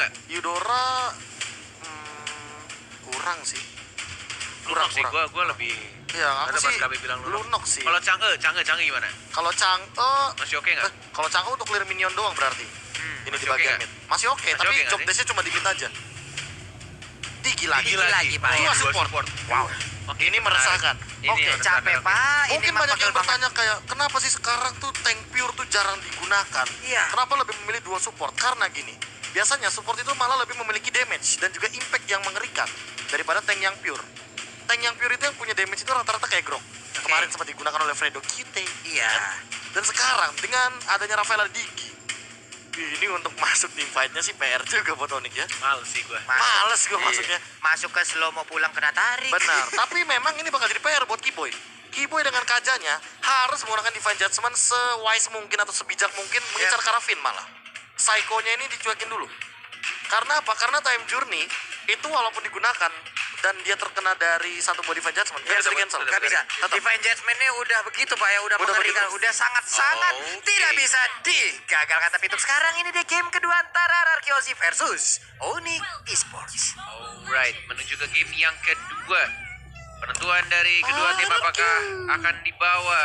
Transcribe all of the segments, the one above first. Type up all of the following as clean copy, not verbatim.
nggak? Eudora kurang sih. Lunok sih, gue lebih. Iya, aku sih Kami bilang Lunok sih. Kalau Chang'e gimana? Kalau Chang'e Masih oke nggak? kalau Chang'e untuk clear minion doang berarti. Ini di bagian mid. Masih oke, tapi oke nggak job sih? desk-nya cuma di mid aja. Tinggi lagi. Pak. Dua Ya. support. Wow. Ini meresahkan. Oke, capek Pak. Ini Mungkin mah banyak pegel yang bertanya kayak kenapa sih sekarang tuh tank pure tuh jarang digunakan? Iya. Kenapa lebih memilih dua support? Karena gini, biasanya support itu malah lebih memiliki damage dan juga impact yang mengerikan daripada tank yang pure. Tank yang pure itu yang punya damage itu rata-rata kayak Grok. Kemarin sempat digunakan oleh Fredo Kite. Iya. Dan sekarang dengan adanya Rafaela Digi, ini untuk masuk tim fight-nya sih PR juga buat Onyx ya. Males sih gue. Males gue Iya. masuknya. Masuk ke slow mau pulang kena tarik. Benar, tapi memang ini bakal jadi PR buat Kiboy. Kiboy dengan kajanya harus menggunakan Divine Judgment se-wise mungkin atau sebijak mungkin mengincar Karafin malah. Psycho-nya ini dicuekin dulu. Karena apa? Karena Time Journey itu walaupun digunakan dan dia terkena dari satu body Divine Judgment, Iya, dia bisa di-cancel. Gak bisa. Divine Judgment-nya udah begitu Pak ya, udah mengerikan, begitu. udah sangat-sangat Oke. tidak bisa digagalkan. Tapi untuk sekarang ini dia game kedua antara Arkeosi versus Onyx Esports. Alright, menuju ke game yang kedua. Penentuan dari kedua tim apakah akan dibawa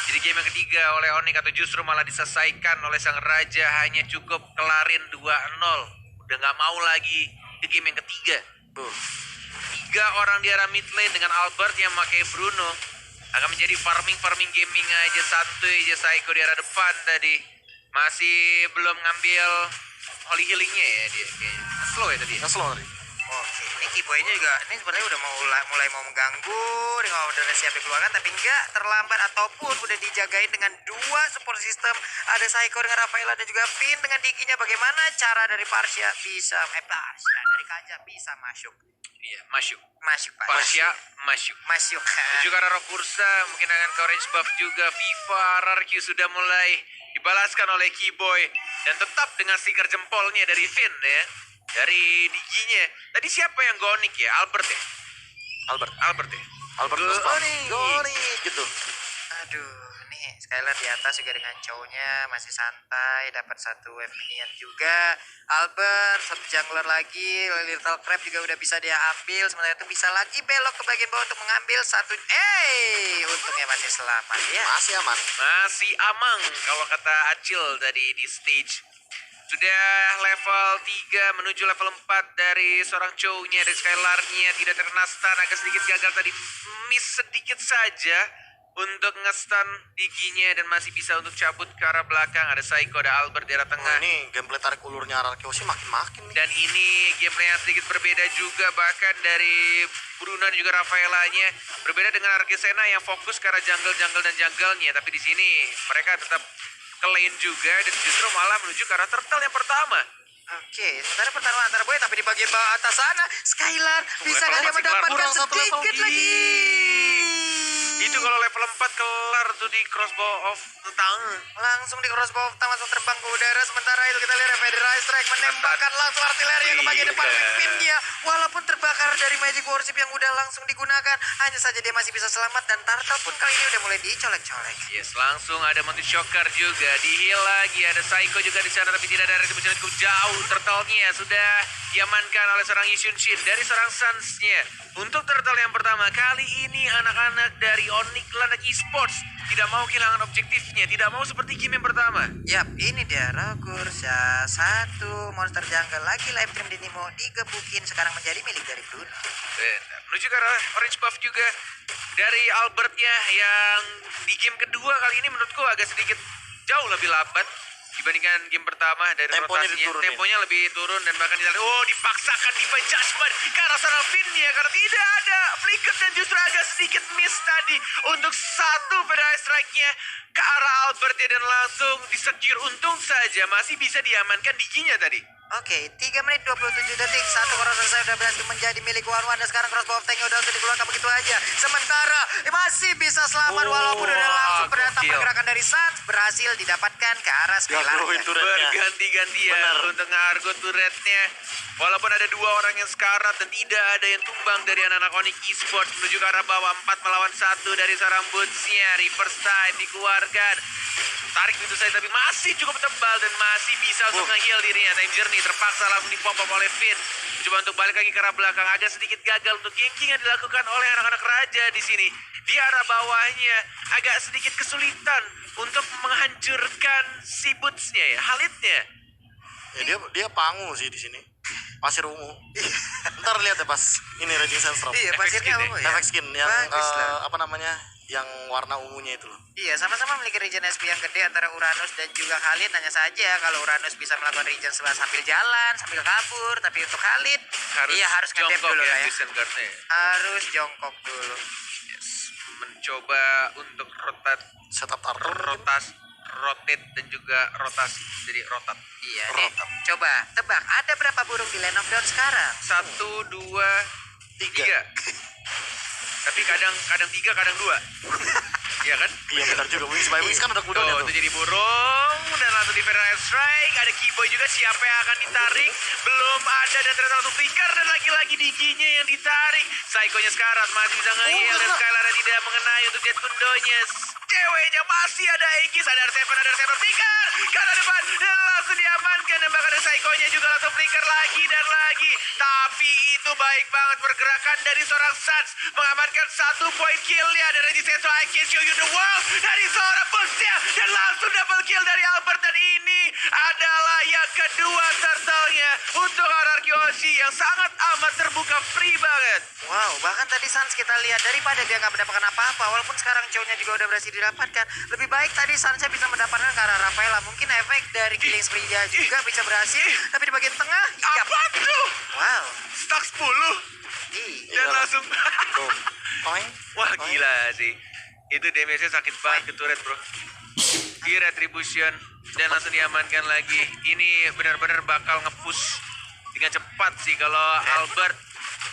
jadi game yang ketiga oleh Onyx atau justru malah diselesaikan oleh sang raja, hanya cukup kelarin 2-0. Udah nggak mau lagi ke game yang ketiga. Tiga orang di arah mid lane dengan Albert yang pakai Bruno akan menjadi farming gaming aja, satu aja Psycho di arah depan tadi. Masih belum ngambil holy healingnya ya dia kayaknya. Slow ya tadi ya? Yang slow tadi. Oke, ini Kiboy-nya juga ini sebenarnya udah mulai mau mengganggu, dengan udah siap dikeluarkan tapi enggak terlambat ataupun udah dijagain dengan dua support system. Ada Psycho dengan Rafaela dan juga Finn dengan Diginya. Bagaimana cara dari Parsia bisa dari Kaja bisa masuk? Iya, masuk. Masuk Pak. Parsia masuk. Masuk. Juga Rara Bursa mungkin akan ke orange buff juga. Viva RRQ sudah mulai dibalaskan oleh Kiboy dan tetap dengan stiker jempolnya dari Finn ya. Dari Diginya. Tadi siapa yang gonik ya? Albert ya? Albert ya? Albert Goni gitu. Aduh, nih Skylar di atas juga dengan cowoknya masih santai, dapat satu wave minion juga. Albert satu jungler lagi, Little Crab juga udah bisa dia ambil. Sementara itu bisa lagi belok ke bagian bawah untuk mengambil satu. Untungnya masih selamat ya. Masih aman. Masih amang kalau kata Acil tadi di stage. Sudah level 3 menuju level 4 dari seorang cowoknya, dari Skylarnya. Tidak terkena stun, agak sedikit gagal tadi. Miss sedikit saja untuk nge-stun Diginya dan masih bisa untuk cabut ke arah belakang. Ada Psycho, ada Albert di arah tengah. Ini gameplay tarik ulurnya Arkeosi makin-makin nih. Dan ini gameplay yang sedikit berbeda juga, bahkan dari Bruno dan juga Rafaelanya. Berbeda dengan Arkesena yang fokus ke arah jungle dan jungle-nya. Tapi di sini mereka tetap ke lane juga dan justru malah menuju ke arah turtle yang pertama. Oke, sementara pertarungan antara boy tapi di bagian bawah atas sana Skylar bisa nggak dia level masih mendapatkan kurang satu level. sedikit lagi? Itu kalau level 4 kelar tuh di crossbow of the tongue. Langsung di crossbow langsung terbang ke udara. Sementara itu kita lihat Federal Strike menembakkan langsung artileri yang ke bagian depan Finn-nya. Walaupun terbakar dari Magic Worship yang udah langsung digunakan, hanya saja dia masih bisa selamat dan Turtle pun kali ini udah mulai dicolek-colek. Yes, langsung ada Monty Shocker juga, di heal lagi, ada Psycho juga di sana tapi tidak ada retribution cukup jauh. Turtle-nya sudah diamankan oleh seorang Yishun Shin dari seorang Suns-nya. Untuk turtle yang pertama, kali ini anak-anak dari Onyx Lanak Esports tidak mau kehilangan objektifnya, tidak mau seperti game yang pertama. Yap, ini dia Rogursa, satu monster jungle lagi live stream di Nimo digebukin sekarang menjadi milik dari Bruno. Benar. Menuju ke arah orange buff juga dari Albertnya yang di game kedua kali ini menurutku agak sedikit jauh lebih lambat dibandingkan game pertama dari Temponya rotasinya. diturunin. Temponya lebih turun dan bahkan dipaksakan Divine Judgment ke arah seorang Finn-nya karena tidak ada flicker dan justru agak sedikit miss tadi untuk satu Federal Strike-nya ke arah Albertnya dan langsung disecure. Untung saja masih bisa diamankan Diginya tadi. Oke, 3 menit 27 detik. Satu cross selesai udah berhasil menjadi milik Warwan. Dan sekarang crossbow of tank udah langsung dikeluarkan begitu aja. Sementara masih bisa selamat walaupun udah langsung berdampak gokil. pergerakan dari Suns. Berhasil didapatkan ke arah Skylar. Berganti-gantian untuk ngargo turretnya. Walaupun ada dua orang yang sekarat dan tidak ada yang tumbang dari anak-anak Onyx Esports menuju ke arah bawah 4 melawan 1 dari seorang Boots-nya. Reverse time dikeluarkan. Tarik begitu saja tapi masih cukup tebal dan masih bisa untuk nge-heal dirinya. Time Journey terpaksa langsung dipop up oleh Finn. Coba untuk balik lagi ke arah belakang, agak sedikit gagal untuk ganking yang dilakukan oleh anak-anak raja di sini. Di arah bawahnya agak sedikit kesulitan untuk menghancurkan si bootsnya ya, Halidnya. Ya dia pangu sih di sini. Pasir ungu. Ntar lihat ya pas ini Raging Sandstorm. Iya, pasirnya skin ya? ungu ya. Efek skin yang Bagus lah. apa namanya? Yang warna ungunya itu loh. Iya, sama-sama memiliki regen SP yang gede antara Uranus dan juga Khalid. Hanya saja kalau Uranus bisa melakukan regen sambil jalan, sambil kabur. Tapi untuk Khalid, iya harus ngedep jongkok dulu ya, lah ya. Vincent Guard-nya. Harus jongkok dulu. Yes. Mencoba untuk Setup turtle. rotate dan juga rotasi. Jadi rotat. Iya nih. Coba tebak, ada berapa burung di Land of Dawn sekarang? 1, 2, 3. Tapi kadang 3, kadang 2. Iya kan? Iya benar juga. Wings by Wings kan udah kuda Tuh, itu jadi burung dan langsung di Federal Strike. Ada Keyboy juga, siapa yang akan ditarik? Belum ada dan ternyata langsung flicker dan lagi-lagi Diginya yang ditarik. Psycho-nya sekarat masih bisa nge-heal dan Skylar tidak mengenai untuk Jet Kundonya. Ceweknya masih ada Aegis, ada R7 flicker ke arah depan dan langsung diamankan dan bahkan ada Psycho-nya juga langsung flicker lagi dan lagi. Tapi itu baik banget pergerakan dari seorang Suns mengamankan 1 poin kill-nya dari Registeso I Can Show You The World dari seorang Pulse-nya dan langsung double kill dari Albert dan ini adalah yang kedua turtle-nya untuk RRQ Hoshi yang sangat amat terbuka free banget. Wow, bahkan tadi Sans kita lihat daripada dia nggak mendapatkan apa-apa, walaupun sekarang cowoknya juga udah berhasil didapatkan, lebih baik tadi Sansnya bisa mendapatkan ke arah Rafaela. Mungkin efek dari killing spree-nya juga bisa berhasil, tapi di bagian tengah, yap. Apa tuh? Wow, Stuck 10 dan Iya. langsung Tuh. Toeng. wah gila sih. Itu damage-nya sakit banget ke turret bro. Di retribution dan langsung diamankan lagi. Ini benar-benar bakal nge-push dengan cepat sih kalau Albert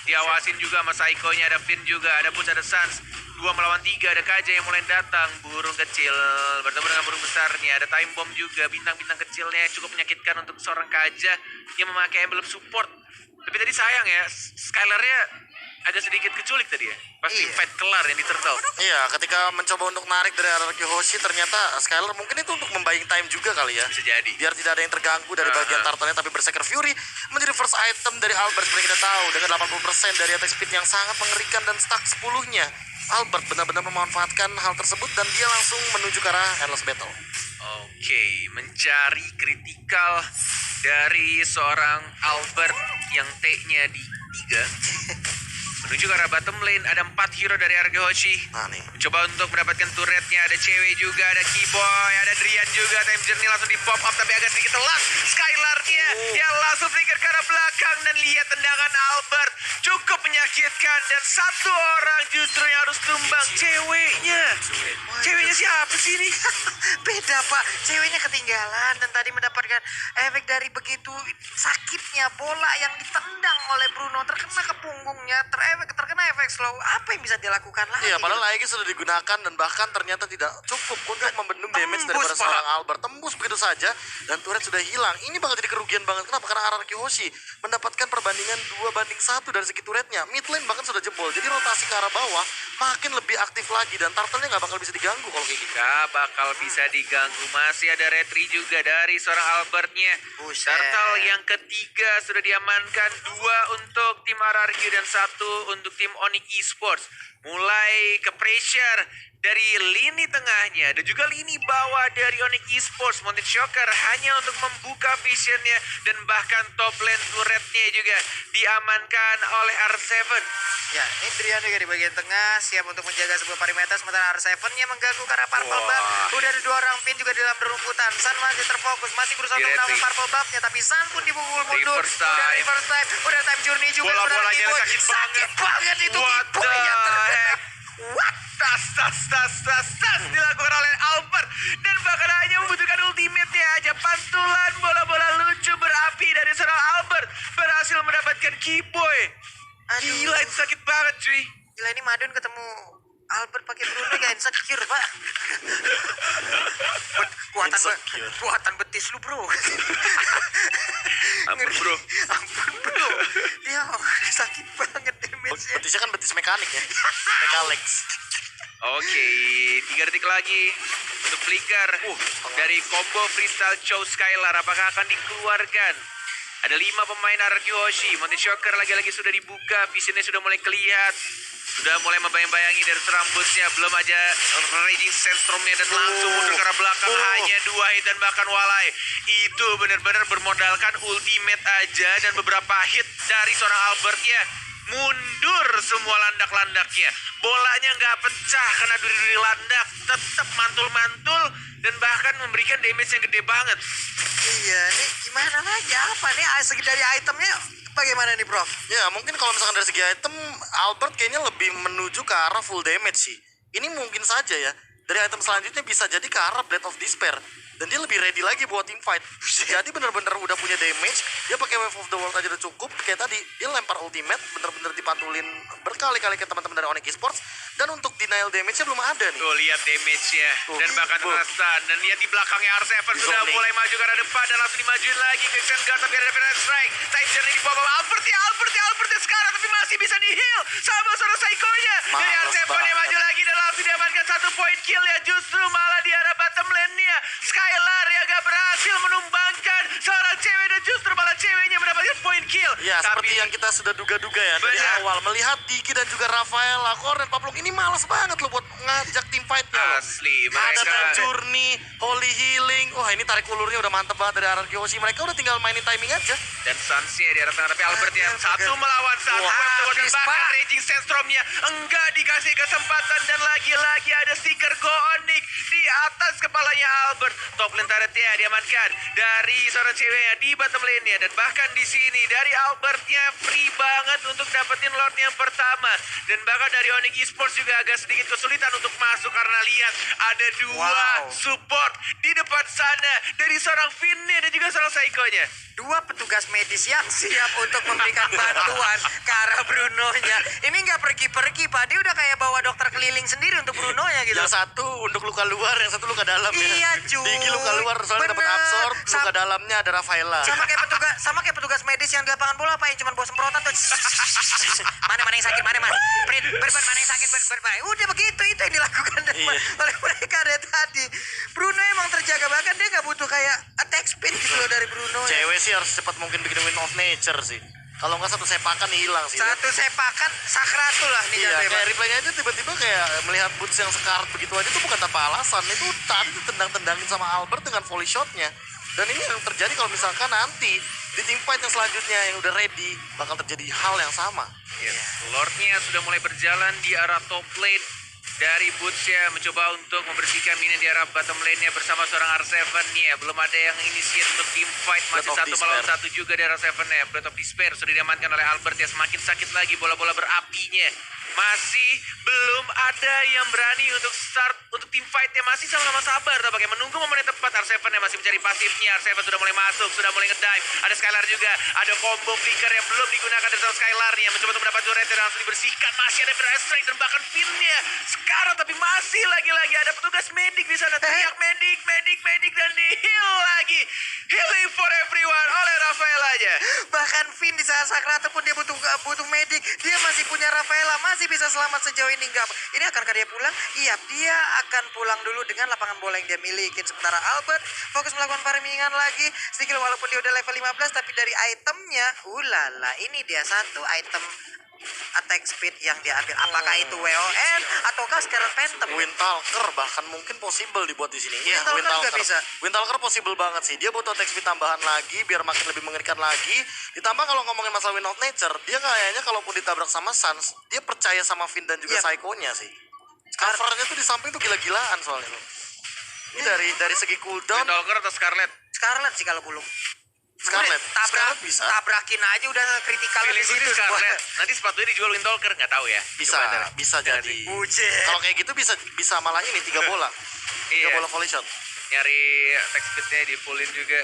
diawasin juga sama Psycho-nya. Ada Finn juga, ada Push, ada Sans. 2 melawan 3, ada Kaja yang mulai datang. Burung kecil bertemu dengan burung besarnya. Ada Time Bomb juga, bintang-bintang kecilnya cukup menyakitkan untuk seorang Kaja yang memakai emblem support. Tapi tadi sayang ya, Skylar-nya agak sedikit keculik tadi ya. Pasti Iya. fight kelar yang di turtle. Iya, ketika mencoba untuk narik dari RRQ Hoshi ternyata Skylar mungkin itu untuk membuying time juga kali ya. Bisa jadi. Biar tidak ada yang terganggu dari bagian turtle-nya, tapi Berserker Fury menjadi first item dari Albert seperti kita tahu dengan 80% dari attack speed yang sangat mengerikan dan stack 10-nya. Albert benar-benar memanfaatkan hal tersebut dan dia langsung menuju ke arah Endless Battle. Oke, mencari kritikal dari seorang Albert yang T-nya di 3. Menuju ke arah bottom lane, ada 4 hero dari RRQ Hoshi. Nah nih, Coba untuk mendapatkan turretnya, ada cewek juga, ada Keyboy, ada Drian juga. Time Journey langsung di pop up tapi agak sedikit telat. Skylar-nya yang langsung flicker ke arah belakang dan lihat tendangan Albert cukup menyakitkan dan 1 orang justru yang harus tumbang, ceweknya. Ceweknya siapa sih ini? beda pak, ceweknya ketinggalan dan tadi mendapatkan efek dari begitu sakitnya bola yang ditendang oleh Bruno, terkena ke punggungnya, terkena efek slow. Apa yang bisa dilakukan lagi? iya padahal lagi sudah digunakan dan bahkan ternyata tidak cukup untuk membendung damage Tembus, daripada Pak. seorang Albert. Tembus begitu saja dan turret sudah hilang. Ini bakal jadi kerugian banget. Kenapa? Karena RRQ Hoshi mendapatkan perbandingan 2-1 dari segi turretnya. Mid lane bahkan sudah jebol. Jadi rotasi ke arah bawah makin lebih aktif lagi dan turtle-nya nggak bakal bisa diganggu kalau kayak gitu. Gak bakal bisa diganggu. Masih ada retri juga dari seorang Albertnya. Buset. Turtle yang ketiga sudah diamankan. 2 untuk tim RRQ dan 1 untuk tim Onyx Esports. Mulai ke pressure dari lini tengahnya dan juga lini bawah dari Onyx Esports. Mountain Shocker hanya untuk membuka visionnya dan bahkan top lane turretnya juga diamankan oleh R7. Ya, ini Drian juga di bagian tengah siap untuk menjaga sebuah perimeter, sementara R7-nya mengganggu ke arah Purple Wah. Buff. Udah ada 2 orang pin juga di dalam rumputan. San masih terfokus, masih berusaha Di untuk melawan retri. Purple Buff-nya, tapi San pun dipukul mundur. Reverse Udah time. reverse time, udah time journey juga. Bola-bolanya sebenarnya sakit banget. banget itu What the Keyboy-nya terkena. heck? What? Tas dilakukan oleh Albert dan bahkan hanya membutuhkan ultimate-nya aja. Pantulan bola-bola lucu berapi dari seorang Albert berhasil mendapatkan Keyboy. Aduh. Gila, itu sakit banget cuy. Gila, ini Madun ketemu Albert pakai Bruno gak insecure, Pak. Insecure. Kuatan betis lu, bro. Ampun bro. Ampun, bro. Ya, sakit banget damage-nya. Betisnya kan betis mekanik ya. Mekalex. Oke, 3 detik lagi untuk flicker dari combo freestyle Chow Skylar. Apakah akan dikeluarkan Ada 5 pemain RRQ Hoshi. Monte Shocker lagi-lagi sudah dibuka. Visionnya sudah mulai kelihatan. Sudah mulai membayang-bayangi dari rambutnya. Belum aja Raging Sandstorm-nya dan langsung mundur ke arah belakang. Hanya 2 hit dan bahkan walai. Itu benar-benar bermodalkan ultimate aja dan beberapa hit dari seorang Albert ya. Mundur semua landak-landaknya. Bolanya nggak pecah karena duri-duri landak. Tetap mantul-mantul dan bahkan memberikan damage yang gede banget. Iya, nih gimana lagi? Apa nih segi dari itemnya bagaimana nih, Prof? Ya mungkin kalau misalkan dari segi item, Albert kayaknya lebih menuju ke arah full damage sih. Ini mungkin saja ya. Dari item selanjutnya bisa jadi ke arah Blade of Despair. Dan dia lebih ready lagi buat team fight. Jadi bener-bener udah punya damage. Dia pakai Wave of the World aja udah cukup. Kayak tadi, dia lempar ultimate. Bener-bener dipantulin berkali-kali ke teman-teman dari Onyx Esports. Dan untuk denial damage-nya belum ada nih. Tuh lihat damage-nya dan bahkan rasa. Dan lihat di belakangnya R7 sudah Zoning. mulai maju ke arah depan dan langsung dimajuin lagi ke Xengar, tapi ada Fire Strike. Time journey di bawah Albert ya sekarang, tapi masih bisa di heal sama seorang Psycho-nya. Dari Males R7 dia maju banget. lagi dan langsung diamankan 1 point kill ya, justru malah di arah bottom lane-nya. Skylar yang gak berhasil menumbangkan seorang cewek dan justru malah ceweknya mendapatkan point kill. Ya seperti yang kita sudah duga-duga ya dari Benar. awal. Melihat Diki dan juga Rafaela, Kornet, Paplong ini malas banget loh buat ngajak tim fight-nya loh. Asli Ada mereka. Time Journey, Holy Healing. Wah ini tarik ulurnya udah mantep banget dari RRQ Hoshi. Mereka udah tinggal mainin timing aja. Dan Sunsnya di arah tengah, tapi Albert yang satu melawan satu. Wah, Dan bahkan Pak. Raging Sandstorm-nya enggak dikasih kesempatan. Dan lagi-lagi ada stiker Go Onyx di atas kepalanya Albert. Top lane turret-nya diamankan dari seorang ceweknya di bottom lane-nya. Dan bahkan di sini dari Albert-nya free banget untuk dapetin Lord yang pertama. Dan bahkan dari Onyx Esports juga agak sedikit kesulitan untuk masuk karena lihat ada 2 Wow. support di depan sana dari seorang Finn-nya dan juga seorang Psycho-nya. 2 petugas medis yang siap untuk memberikan bantuan ke arah Bruno-nya. Ini nggak pergi-pergi, Pak. Dia udah kayak bawa dokter keliling sendiri untuk Bruno-nya gitu. Yang satu untuk luka luar, yang satu luka dalam ya. Iya, cuy. Diki luka luar soalnya dapat Bener. absorb, luka dalamnya ada Rafaela. Sama kayak petugas medis yang di lapangan bola, Pak, yang cuma bawa semprotan tuh. Mana yang sakit, mana. Berban mana yang sakit, berban. Udah begitu, itu yang dilakukan Iya. oleh mereka dari tadi. Bruno emang terjaga, bahkan dia nggak butuh kayak attack speed gitu loh dari Bruno. Cewek sih harus cepat mungkin bikin win of nature sih. Kalau nggak satu sepakan hilang sih. Satu sepakan sakratul lah nih Iya, jatuhnya, kayak Pak. replaynya aja tiba-tiba kayak melihat Boots yang sekarat begitu aja itu bukan tanpa alasan. Itu tadi tendang-tendangin sama Albert dengan volley shotnya. Dan ini yang terjadi kalau misalkan nanti di team fight yang selanjutnya yang udah ready bakal terjadi hal yang sama. Yes. Lordnya sudah mulai berjalan di arah top lane. Dari Boots-nya mencoba untuk membersihkan minion di arah bottom lane-nya bersama seorang R7-nya. Belum ada yang initiate untuk team fight. Masih Blood of satu melawan Despair. satu juga dari R7-nya. Blood of Despair sudah diamankan oleh Albert ya. Semakin sakit lagi bola-bola berapinya. Masih belum ada yang berani untuk start untuk team fight-nya. Masih sama-sama sabar tampaknya menunggu momen yang tepat. R7-nya masih mencari pasifnya. R7 sudah mulai masuk, sudah mulai ngedive. Ada Skylar juga. Ada combo flicker yang belum digunakan dari seorang Skylar-nya. Mencoba untuk mendapat turret yang langsung dibersihkan. Masih ada Fire Strike dan bahkan Finn-nya. Sekarang tapi masih lagi-lagi ada petugas medik di sana. Teriak medik dan di heal lagi. Healing for everyone oleh Rafael aja. Bahkan Finn di saat sakrat pun dia butuh medik. Dia masih punya Rafaela, masih bisa selamat sejauh ini enggak. Ini akankah dia pulang? Iya, dia akan pulang dulu dengan lapangan bola yang dia milikin. Sementara Albert fokus melakukan farmingan lagi. Sedikit walaupun dia udah level 15 tapi dari itemnya, ulala, ini dia satu item attack speed yang dia ambil. Apakah itu WON ataukah sekarang Phantom? Windtalker bahkan mungkin possible dibuat di sini. Iya, Windtalker juga bisa. Windtalker possible banget sih. Dia butuh attack speed tambahan lagi biar makin lebih mengerikan lagi. Ditambah kalau ngomongin masalah Wind of Nature, dia kayaknya kalaupun ditabrak sama Sans, dia percaya sama Finn dan juga Yep. Psycho-nya sih. Covernya tuh di samping tuh gila-gilaan soalnya. Ini dari segi cooldown, Windtalker atau Scarlet? Scarlet sih kalau bulung. Scarlet Tabrak, bisa. tabrakin aja udah kritikal Pilih di situ. Scarlet. Nanti sepatunya dijual Windtalker, nggak tahu ya. Bisa, Coba ntar. bisa jadi. Bujet. Kalau kayak gitu bisa malah ini 3 bola. 3 Iya. bola volley shot. Nyari attack speed-nya di fullin juga.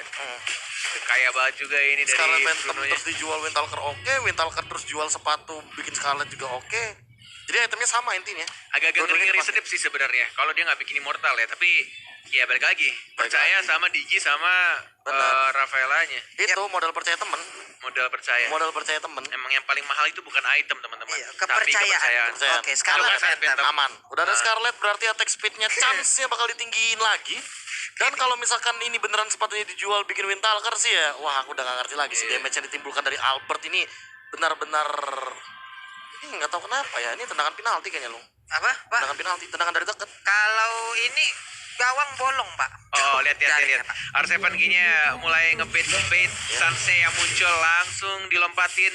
Kaya banget juga ini dari Scarlet Phantom Bruno-nya. terus dijual Windtalker oke, Windtalker terus jual sepatu bikin Scarlet juga oke. Jadi itemnya sama intinya. Agak-agak Dua-duanya ngeri-ngeri dipakai. sedep sih sebenarnya. Kalau dia nggak bikin immortal ya, tapi ya balik lagi. Percaya lagi. sama Digi sama Benar. Rafaelanya. Itu modal percaya temen. Modal percaya. Modal percaya temen. Emang yang paling mahal itu bukan item teman-teman, Iya, tapi kepercayaan. Kepercayaan. Oke, Scarlet Coba saya Phantom. Aman. Udah ada Scarlet berarti attack speednya chance-nya bakal ditinggiin lagi. Dan kalau misalkan ini beneran sepatunya dijual bikin Windtalker sih ya, wah aku udah gak ngerti lagi sih Iya. damage yang ditimbulkan dari Albert ini benar-benar ini nggak tahu kenapa ya, ini tendangan penalti kayaknya lo. Apa, Pak? Tendangan penalti, tendangan dari dekat. Kalau ini gawang bolong, Pak. Oh, lihat. Jaringnya, Pak. R7 ginya mulai ngebait Sanse yang muncul langsung dilompatin.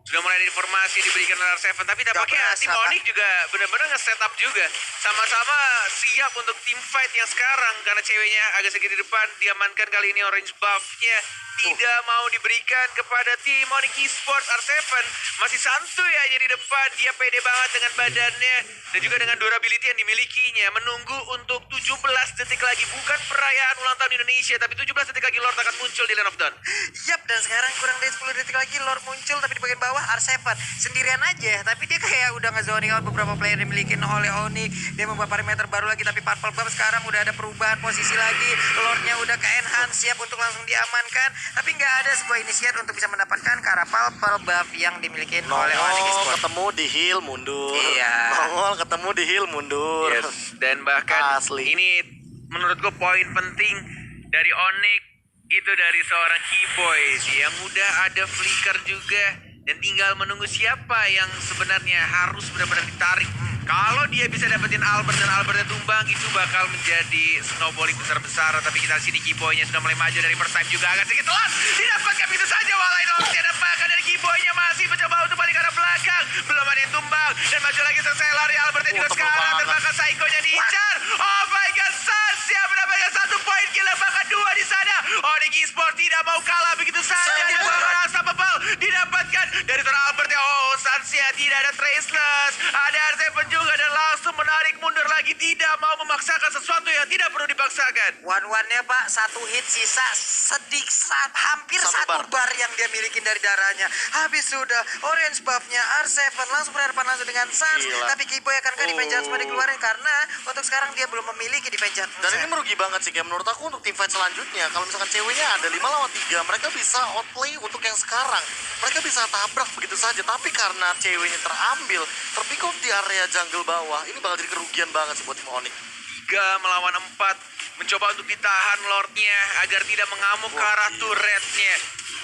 Sudah mulai ada informasi diberikan oleh R7, tapi tampaknya berasa, tim Pak. Onyx juga benar-benar nge-setup juga. Sama-sama siap untuk tim fight yang sekarang karena ceweknya agak sedikit di depan diamankan kali ini orange buff-nya tidak mau diberikan kepada tim Onyx Esports. R7 masih santuy aja di depan, dia pede banget dengan badannya dan juga dengan durability yang dimilikinya. Menunggu untuk 17 detik lagi, bukan perayaan ulang tahun Indonesia, tapi 17 detik lagi Lord akan muncul di Land of Dawn. Yap, dan sekarang kurang dari 10 detik lagi Lord muncul, tapi di bagian bawah R7 sendirian aja, tapi dia kayak udah nge-zoning out beberapa player yang dimiliki oleh Onyx. Dia membuat parameter baru lagi, tapi Purple Buff sekarang udah ada perubahan posisi lagi. Lordnya udah ke enhance, siap untuk langsung diamankan, tapi nggak ada sebuah inisiat untuk bisa mendapatkan Karapal Purple Buff yang dimiliki oleh Onyx Nongol Esports. ketemu di heal mundur. Iya. Nongol ketemu di heal mundur. Yes, dan bahkan Asli. ini menurutku poin penting dari Onyx itu dari seorang Keyboy yang udah ada flicker juga dan tinggal menunggu siapa yang sebenarnya harus benar-benar ditarik. Kalau dia bisa dapetin Albert dan Albertnya tumbang, itu bakal menjadi snowballing besar-besaran. Tapi kita sini Keyboy-nya sudah mulai maju dari first time juga agak sedikit telat. Didapatkan begitu saja walai Lordnya dan bahkan dari Keyboy-nya masih mencoba untuk balik ke arah belakang. Belum ada yang tumbang dan maju lagi selesai lari Albertnya juga tebal sekarang dan banget. bahkan Saiko-nya diincar. Oh my god, Sasha mendapatkan 1 poin kill dan bahkan 2 di sana. Onyx Esports tidak mau kalah begitu saja. Dan bahkan Unstoppable didapatkan dari seorang Albert ya. Oh, Sasha tidak ada traceless. Ada R7 juga dan langsung menarik mundur lagi. Tidak mau memaksakan sesuatu yang tidak perlu dipaksakan. One-one-nya Pak, 1 hit sisa hampir Satu 1 bar yang dia miliki dari darahnya. Habis sudah orange buff-nya R7 langsung berhadapan langsung dengan Sans. Gila. Tapi Keyboy akan ke defense judgment dikeluarin karena untuk sekarang dia belum memiliki defense judgment. Dan ini merugi banget sih, kayak menurut aku untuk tim fight selanjutnya. Kalau misalkan ceweknya ada 5 lawan 3, mereka bisa outplay untuk yang sekarang. Mereka bisa tabrak begitu saja. Tapi karena ceweknya terambil, terpick off di area jungle bawah, ini bakal jadi kerugian banget sih buat tim Onyx. 3 melawan 4 mencoba untuk ditahan Lordnya agar tidak mengamuk ke arah turretnya.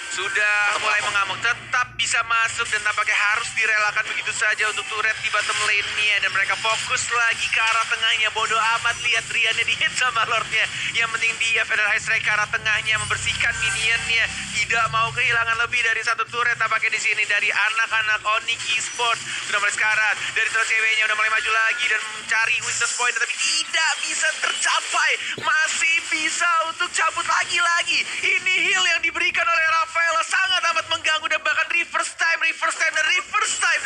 Sudah mulai mengamuk, tetap bisa masuk dan tampaknya harus direlakan begitu saja untuk turret di bottom lane-nya. Dan mereka fokus lagi ke arah tengahnya. Bodoh amat lihat Riannya di-hit sama Lordnya. Yang penting dia Federal Ice Strike ke arah tengahnya, membersihkan minionnya. Tidak mau kehilangan lebih dari 1 turret tampaknya di sini dari anak-anak Onyx Esports. Sudah mulai sekarang dari seorang ceweknya udah mulai maju lagi dan mencari weakness point, tapi tidak bisa tercapai. Masih bisa untuk cabut lagi-lagi. Ini heal yang diberikan oleh Rafaela sangat amat mengganggu dan bahkan reverse time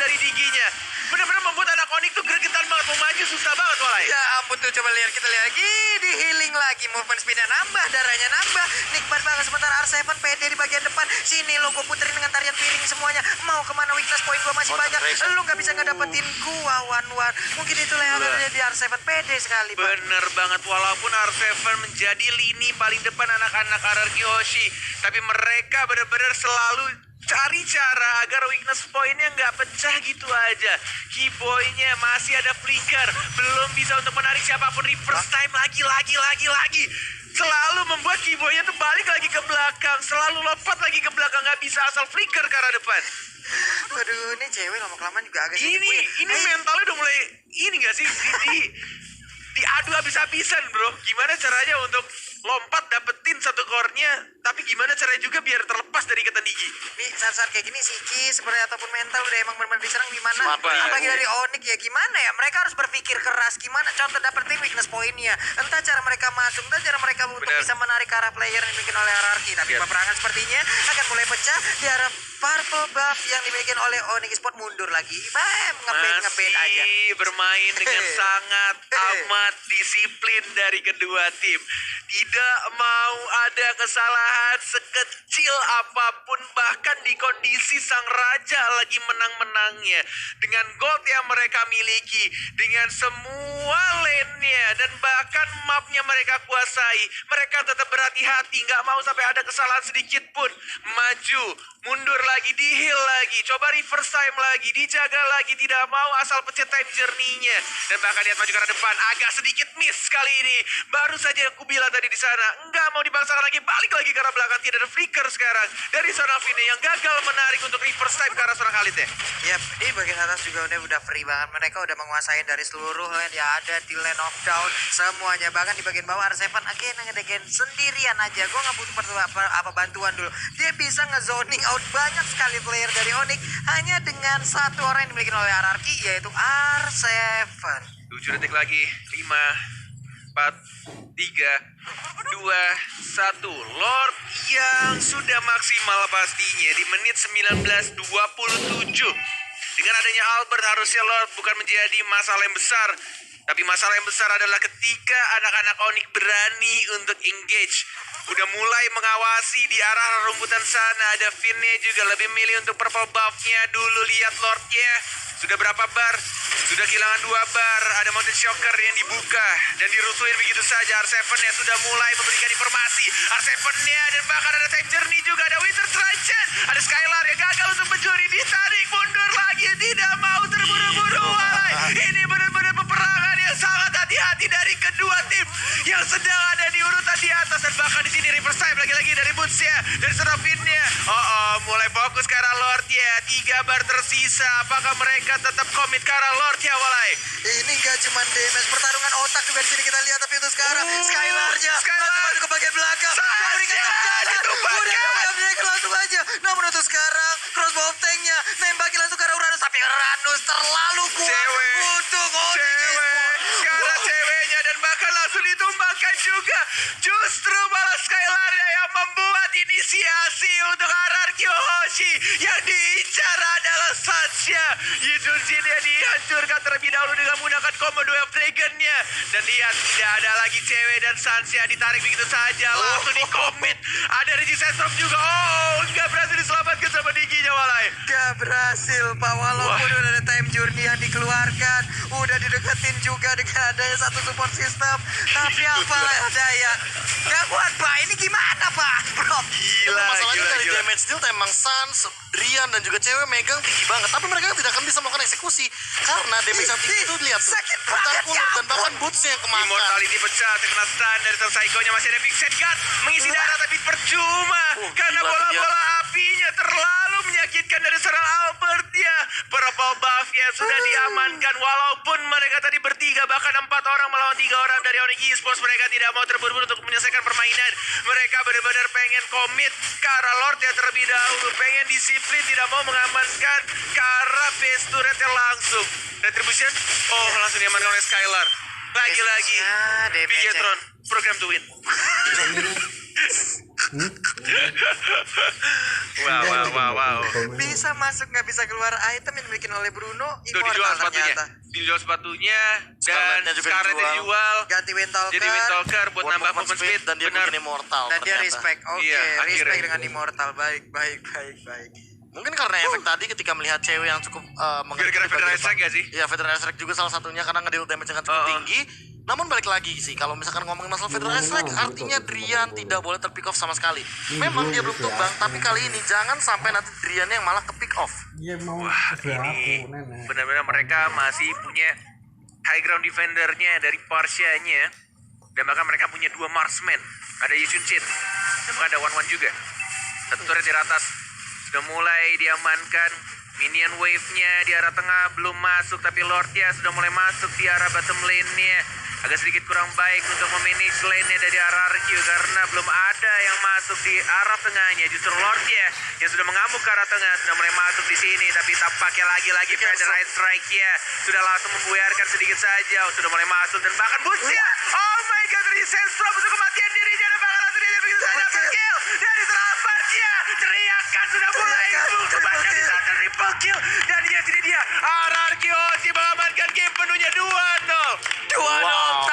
dari Diginya. Benar-benar membuat anak Onyx tuh gregetan banget, mau maju susah banget walai. Ya ampun tuh, coba lihat, kita lihat lagi di healing lagi, movement speednya nambah, darahnya nambah, nikmat banget. Sementara R7 PD di bagian depan, sini lo gue puterin dengan tarian piring semuanya. Mau kemana, weakness point gue masih banyak, lu gak bisa ngedapetin gua one-one. Mungkin itulah yang akan terjadi, R7 PD sekali Pak. Bener banget, walaupun R7 menjadi lini paling depan anak-anak RRQ Hoshi, tapi mereka benar-benar selalu cari cara agar weakness point-nya nggak pecah gitu aja. Keyboy-nya masih ada flicker, belum bisa untuk menarik siapapun. Reverse time lagi. Selalu membuat Keyboy-nya tuh balik lagi ke belakang, selalu lompat lagi ke belakang, nggak bisa asal flicker ke arah depan. Waduh, ini cewek lama-kelamaan juga agak sedikit Ini punya. mentalnya udah mulai ini nggak sih diadu habis-habisan bro. Gimana caranya untuk lompat dapetin 1 core-nya, tapi gimana caranya juga biar terlepas dari ikatan Digi. Nih saat-saat kayak gini psikis seperti ataupun mental udah emang benar-benar diserang gimana. Smart banget. Apalagi dari Onyx ya gimana ya, mereka harus berpikir keras gimana contoh dapetin weakness point-nya. Entah cara mereka masuk, entah cara mereka untuk Benar. bisa menarik ke arah player yang dibikin oleh hierarki. Tapi Yes. peperangan sepertinya akan mulai pecah di arah purple buff yang dimiliki oleh Onyx Sport mundur lagi. Ngebet aja. Masih bermain dengan sangat amat disiplin dari kedua tim. Tidak mau ada kesalahan sekecil apapun, bahkan di kondisi sang raja lagi menang-menangnya. Dengan gold yang mereka miliki, dengan semua lane-nya, dan bahkan mapnya mereka kuasai, mereka tetap berhati-hati, nggak mau sampai ada kesalahan sedikit pun. Maju, mundur lagi, di-heal lagi, coba reverse time lagi, dijaga lagi, tidak mau asal pencet time journey-nya. Dan bahkan lihat maju ke arah depan, agak sedikit miss kali ini. Baru saja aku bilang tadi di sana, nggak mau dibangsakan lagi, balik lagi ke arah belakang, tidak ada flicker sekarang. Dari seorang Vini yang gagal menarik untuk reverse time ke arah seorang Khalid ya. Yap, di bagian atas juga udah free banget. Mereka udah menguasai dari seluruh lane yang ada di lane of down semuanya. Bahkan di bagian bawah R7 again sendirian aja. Gue nggak butuh apa bantuan dulu. Dia bisa ngezoning out banyak sekali player dari Onyx hanya dengan satu orang yang dimiliki oleh RRQ, yaitu R7. 7 detik lagi. 5, 4, 3, 2, 1. Lord yang sudah maksimal pastinya di menit 19:27. Dengan adanya Albert harusnya Lord bukan menjadi masalah yang besar. Tapi masalah yang besar adalah ketika anak-anak Onyx berani untuk engage. Udah mulai mengawasi di arah rumputan sana. Ada Finnya juga lebih milih untuk purple buff-nya dulu. Lihat Lord-nya. Sudah berapa bar? Sudah kehilangan 2 bar. Ada Mountain Shocker yang dibuka dan dirusuhin begitu saja. R7-nya sudah mulai memberikan informasi. R7-nya dan bahkan ada time journey juga. Ada Winter Trident. Ada Skylar yang gagal untuk mencuri. Ditarik mundur lagi. Tidak mau terburu-buru. Ini benar-benar peperangan yang sangat hati-hati dari kedua tim yang sedang ada di urutan di atas. Dan bahkan di sini reverse time lagi-lagi dari Boots-nya. Dari Serapin-nya. Mulai fokus ke arah Lord-nya. 3 bar tersisa. Apakah mereka tetap komit ke arah Lord-nya, Walai? Ini gak cuma damage, pertarungan otak juga di sini kita lihat. Tapi untuk sekarang Skylar-nya masuk ke bagian belakang. Mereka langsung aja. Namun untuk sekarang crossbow of tank-nya nembaki langsung ke arah Uranus. Tapi Uranus terlalu kuat untuk Onyx Sport. Sekarang ceweknya dan bahkan langsung ditumbangkan juga. Justru malah Skylar-nya yang membuat inisiasi untuk RRQ Hoshi. Yang diincar adalah Satya. Yudunjin dia dihancurkan terlebih dahulu dengan menggunakan combo 2 Dragon-nya. Dan lihat, tidak ada lagi cewek dan Sansia ditarik begitu saja. Langsung di-commit. Ada Regisentrum juga. Nggak berhasil diselamatkan sama Diginya, Walai. Gak berhasil, Pak. Walaupun udah ada time journey yang dikeluarkan, udah dideketin juga dengan adanya satu support system. Tapi apalah daya. Gak kuat, Pak. Ini gimana, Pak? Bro. Masalahnya dari damage deal emang Sans, Drian dan juga cewek megang tinggi banget. Tapi mereka tidak akan bisa melakukan eksekusi karena damage yang tinggi itu lihat tuh. Sakit banget, Kulit dan bahkan boots yang kemakan. Immortality pecah, terkena stun dari sang Psycho-nya. Masih ada Vixen God mengisi darah tapi percuma. Karena gila, bola-bola apinya terlalu menyakitkan dari seorang Albert ya. Purple buff-nya sudah diamankan. Walaupun mereka tadi bertiga, bahkan 4 orang melawan 3 orang dari Onyx Esports. Mereka tidak mau terburu-buru untuk menyelesaikan permainan. Mereka benar-benar pengen komit ke arah Lord ya terlebih dahulu. Pengen disiplin, tidak mau mengamankan ke arah base turret-nya langsung. Retribution, langsung diamankan oleh Skylar. Lagi-lagi, Bigetron, program to win. Wow. Bisa masuk, nggak bisa keluar item yang dimiliki oleh Bruno. Tuh dijual sepatunya. Dijual sepatunya dan Scarlet dijual. Ganti Windtalker. Jadi Windtalker buat nambah movement speed dan dia bikin immortal. Dan dia ternyata. respect. Oke, Iya, respect akhirnya. dengan immortal. Baik. Mungkin karena efek tadi ketika melihat cewek yang cukup Gara-gara Federal Strike gak sih? Iya, Federal Strike juga salah satunya karena ngedeal damage yang cukup tinggi. Namun balik lagi sih, kalau misalkan ngomongin masalah Federal Strike, artinya Drian tidak boleh terpick off sama sekali. Memang dia belum tumbang, tapi kali ini jangan sampai nanti Drian yang malah ke pick off. Iya mau Ini aku nenek. benar-benar mereka masih punya high ground defendernya dari Parsia-nya. Dan bahkan mereka punya 2 marksman. Ada Yusun Chin. Dan bahkan ada Wan juga. Satu turret di atas. Sudah mulai diamankan. Minion wave-nya di arah tengah belum masuk. Tapi Lord-nya sudah mulai masuk di arah bottom lane-nya. Agak sedikit kurang baik untuk memanage lane-nya dari RRQ. Karena belum ada yang masuk di arah tengahnya. Justru Lord-nya yang sudah mengamuk ke arah tengah. Sudah mulai masuk di sini. Tapi tampaknya lagi-lagi Federal Strike-nya sudah langsung membuyarkan sedikit saja. Sudah mulai masuk dan bahkan boost-nya. Oh my god, Resenstorm untuk kematian dirinya. Dan bahkan langsung dia begitu saja kill dari Serapatnya. Teriakan sudah mulai muncul triple kill. Dan yes, ini dia. RRQ Oshi mengamankan game penuhnya 2-0. 2-0. Wow.